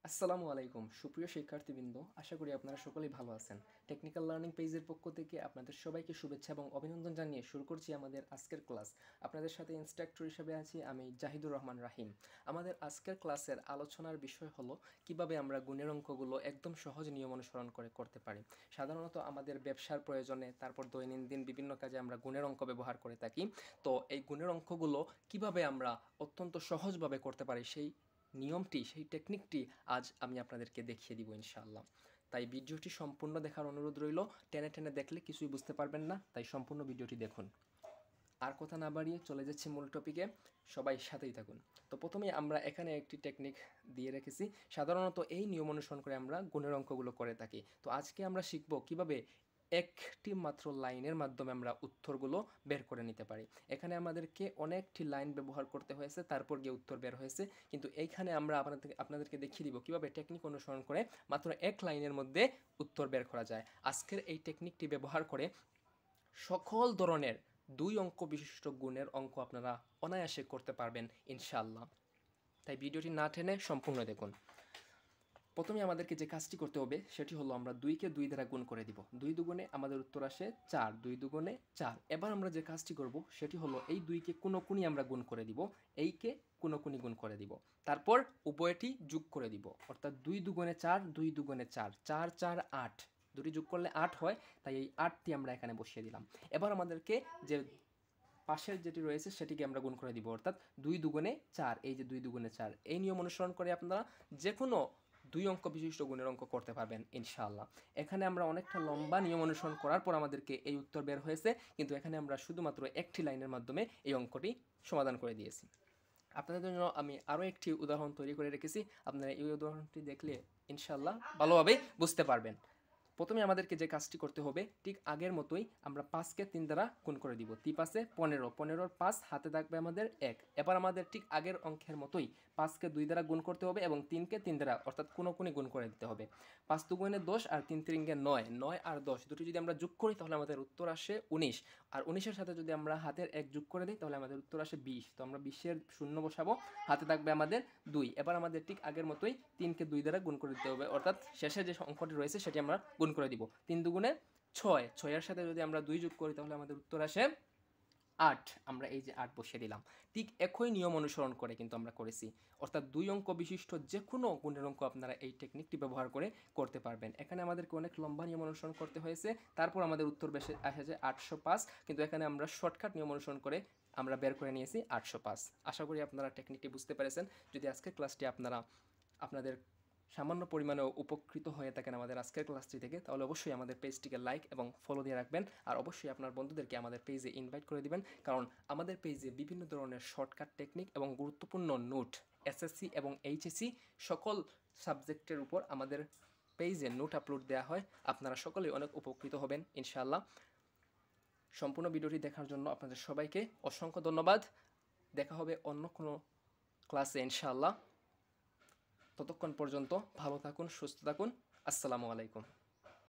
আসসালামু আলাইকুম সুপ্রিয় শিক্ষার্থীবৃন্দ, আশা করি আপনারা সকলেই ভালো আছেন। টেকনিক্যাল লার্নিং পেজের পক্ষ থেকে আপনাদের সবাইকে শুভেচ্ছা এবং অভিনন্দন জানিয়ে শুরু করছি আমাদের আজকের ক্লাস। আপনাদের সাথে ইনস্ট্রাক্টর হিসেবে আছি আমি জাহিদুর রহমান রাহিম। আমাদের আজকের ক্লাসের আলোচনার বিষয় হলো কিভাবে আমরা গুণের অঙ্কগুলো একদম সহজ নিয়ম অনুসরণ করে করতে পারি। সাধারণত আমাদের ব্যবসার প্রয়োজনে, তারপর দৈনন্দিন বিভিন্ন কাজে আমরা গুণের অঙ্ক ব্যবহার করে থাকি। তো এই গুণের অঙ্কগুলো কিভাবে আমরা অত্যন্ত সহজভাবে করতে পারি সেই নিয়মটি, সেই টেকনিকটি আজ আমি আপনাদেরকে দেখিয়ে দিব ইনশাআল্লাহ। তাই ভিডিওটি সম্পূর্ণ দেখার অনুরোধ রইল। টেনে টেনে দেখলে কিছুই বুঝতে পারবেন না, তাই সম্পূর্ণ ভিডিওটি দেখুন। আর কথা না বাড়িয়ে চলে যাচ্ছি মূল টপিকে, সবাই সাথেই থাকুন। তো প্রথমেই আমরা এখানে একটি টেকনিক দিয়ে রেখেছি। সাধারণত এই নিয়ম অনুসরণ করে আমরা গুণের অঙ্কগুলো করে থাকি। তো আজকে আমরা শিখব কিভাবে একটি মাত্র লাইনের মাধ্যমে আমরা উত্তরগুলো বের করে নিতে পারি। এখানে আমাদেরকে অনেকটি লাইন ব্যবহার করতে হয়েছে, তারপর গিয়ে উত্তর বের হয়েছে। কিন্তু এইখানে আমরা আপনাদেরকে দেখিয়ে দিব কিভাবে টেকনিক অনুসরণ করে মাত্র এক লাইনের মধ্যে উত্তর বের করা যায়। আজকের এই টেকনিকটি ব্যবহার করে সকল ধরনের দুই অঙ্ক বিশিষ্ট গুণের অঙ্ক আপনারা অনায়াসে করতে পারবেন ইনশাআল্লাহ। তাই ভিডিওটি না টেনে সম্পূর্ণ দেখুন। প্রথমে আমাদেরকে যে কাজটি করতে হবে সেটি হলো আমরা 2কে 2 দ্বারা গুণ করে দিব। 2 দুগুণে আমাদের উত্তর আসে 4, 2 দুগুণে 4। এবার আমরা যে কাজটি করব সেটি হলো এই 2কে কোণকুনি আমরা গুণ করে দিব, এইকে কোণকুনি গুণ করে দিব, তারপর উভয়টি যোগ করে দিব। অর্থাৎ 2 দুগুণে 4, 2 দুগুণে 4, 4 4 8, দুটি যোগ করলে 8 হয়, তাই এই 8টি আমরা এখানে বসিয়ে দিলাম। এবার আমাদেরকে যে পাশের যেটি রয়েছে সেটিকে আমরা গুণ করে দিব, অর্থাৎ 2 দুগুণে 4, এই যে 2 দুগুণে 4। এই নিয়ম অনুসরণ করে আপনারা যে কোনো দুই অঙ্ক বিশিষ্ট গুণের অঙ্ক করতে পারবেন ইনশাআল্লাহ। এখানে আমরা অনেকটা লম্বা নিয়ম অনুসরণ করার পর আমাদেরকে এই উত্তর বের হয়েছে, কিন্তু এখানে আমরা শুধুমাত্র একটি লাইনের মাধ্যমে এই অঙ্কটি সমাধান করে দিয়েছি। আপনাদের জন্য আমি আরও একটি উদাহরণ তৈরি করে রেখেছি, আপনারা এই উদাহরণটি দেখলে ইনশাআল্লাহ ভালোভাবেই বুঝতে পারবেন। প্রথমে আমাদেরকে যে কাজটি করতে হবে ঠিক আগের মতোই আমরা 5কে 3 দ্বারা গুণ করে দিব। 3 5 15, 15-র 5 হাতে থাকবে আমাদের 1। এবার আমাদের ঠিক আগের অঙ্কের মতোই 5কে 2 দ্বারা গুণ করতে হবে এবং 3কে 3 দ্বারা অর্থাৎ কোণকুনি গুণ করে দিতে হবে। 5 দুগুণে 10 আর 3 3-এ 9, 9 আর 10 দুটি যদি আমরা যোগ করি তাহলে আমাদের উত্তর আসে 19। আর 19-এর সাথে যদি আমরা হাতের 1 যোগ করে দিই তাহলে আমাদের উত্তর আসে 20। তো আমরা 20-এর শূন্য বসাবো, হাতে থাকবে আমাদের 2। এবার আমাদের ঠিক আগের মতোই 3কে 2 দ্বারা গুণ করে দিতে হবে, অর্থাৎ শেষে যে অঙ্কটি রয়েছে সেটি আমরা গুণ করে দিব। 3 দুগুণে 6, 6-এর সাথে যদি আমরা 2 যোগ করি তাহলে আমাদের উত্তর আসে 8। আমরা এই যে 8 বসিয়ে দিলাম। ঠিক একই নিয়ম অনুসরণ করে কিন্তু আমরা করেছি, অর্থাৎ দুই অঙ্ক বিশিষ্ট যে কোনো গুণের অঙ্ক আপনারা এই টেকনিকটি ব্যবহার করে করতে পারবেন। এখানে আমাদেরকে অনেক লম্বা নিয়ম অনুসরণ করতে হয়েছে, তারপর আমাদের উত্তর বেশি আসে যে 805, কিন্তু এখানে আমরা শর্টকাট নিয়ম অনুসরণ করে আমরা বের করে নিয়েছি 805। আশা করি আপনারা টেকনিকটি বুঝতে পেরেছেন। যদি আজকের ক্লাসটি আপনাদের সামান্য পরিমাণেও উপকৃত হয়ে থাকেন আমাদের আজকের ক্লাসটি থেকে, তাহলে অবশ্যই আমাদের পেজটিকে লাইক এবং ফলো দিয়ে রাখবেন। আর অবশ্যই আপনার বন্ধুদেরকে আমাদের পেজে ইনভাইট করে দিবেন, কারণ আমাদের পেজে বিভিন্ন ধরনের শর্টকাট টেকনিক এবং গুরুত্বপূর্ণ নোট এসএসসি এবং এইচএসসি সকল সাবজেক্টের উপর আমাদের পেজে নোট আপলোড দেওয়া হয়। আপনারা সকলেই অনেক উপকৃত হবেন ইনশাআল্লাহ। সম্পূর্ণ ভিডিওটি দেখার জন্য আপনাদের সবাইকে অসংখ্য ধন্যবাদ। দেখা হবে অন্য কোনো ক্লাসে ইনশাআল্লাহ। ততক্ষণ পর্যন্ত ভালো থাকুন, সুস্থ থাকুন। আসসালামু আলাইকুম।